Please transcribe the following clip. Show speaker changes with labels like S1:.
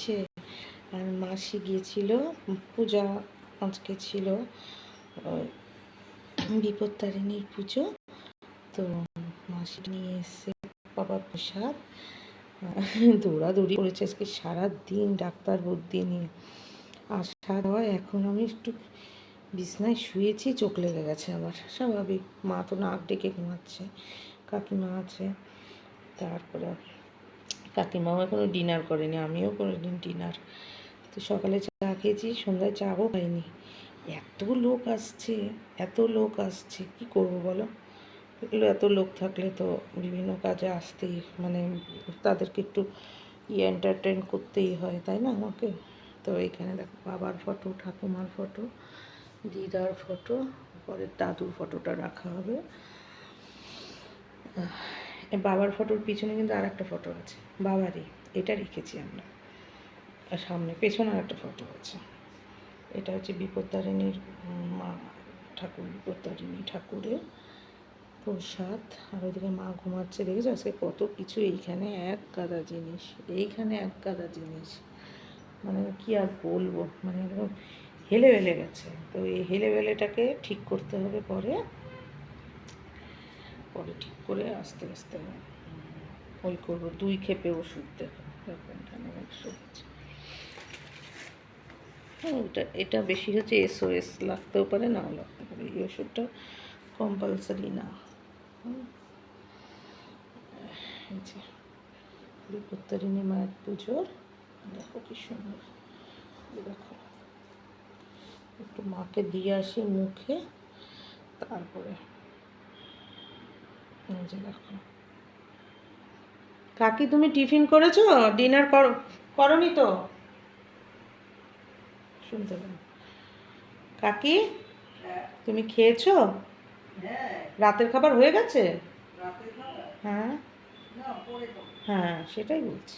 S1: সে আর মাসি গিয়েছিল পূজা, আজকে ছিল বিপত্তারিণীর পুজো, তো মাসি নিয়ে এসছে বাবার প্রসাদ। দৌড়াদৌড়ি করেছে আজকে সারাদিন ডাক্তার বুদ্ধি নিয়ে আসা হয়। এখন আমি একটু বিছনায় শুয়েছি, চোখ লেগে গেছে আবার, স্বাভাবিক। মা তো নাক ডেকে ঘুমাচ্ছে, কাকিমা আছে। তারপরে কাকিমাও এখনও ডিনার করেনি, আমিও করিনি ডিনার। তো সকালে চা খেয়েছি, সন্ধ্যায় চাও খাইনি। এত লোক আসছে, এত লোক আসছে, কী করবো বলো? এত লোক থাকলে তো বিভিন্ন কাজে আসতেই, মানে তাদেরকে একটু এন্টারটেন করতেই হয়, তাই না আমাকে? তো এখানে দেখো বাবার ফটো, ঠাকুমার ফটো, দিদার ফটো, পরে দাদুর ফটোটা রাখা হবে। বাবার ফটোর পিছনে কিন্তু আর একটা ফটো আছে বাবারই, এটা রেখেছি আমরা। আর সামনে পেছনে আর একটা ফটো আছে, এটা হচ্ছে বিপত্তারিণীর মা ঠাকুর, বিপত্তারিণী ঠাকুরের প্রসাদ। আর ওইদিকে মা ঘুমাচ্ছে, দেখেছো আজকে কত কিছু, এইখানে এক গাদা জিনিস, এইখানে এক গাদা জিনিস, মানে কি আর বলবো, মানে একদম হেলে বেলে গেছে। তো এই হেলে বেলেটাকে ঠিক করতে হবে, পরে ঠিক করে আস্তে আস্তে ওই করবো। 2 ক্ষেপে ওষুধ দেখো এখানে ওষুধ। হ্যাঁ, এটা বেশি হচ্ছে SOS, লাগতেও পারে নাও লাগতে পারে, এই ওষুধটা কম্পালসারি না। এই যে বিপত্তারিণী মায়ের পুজোর, দেখো কি সুন্দর, দেখো একটু মাকে দিয়ে আসি মুখে, তারপরে এই যে দেখো। কাকি তুমি টিফিন করেছো? ডিনার করনি তো? শুনতে পাই। কাকি তুমি খেয়েছো? রাতের খাবার হয়ে গেছে? হ্যাঁ হ্যাঁ, সেটাই বলছি।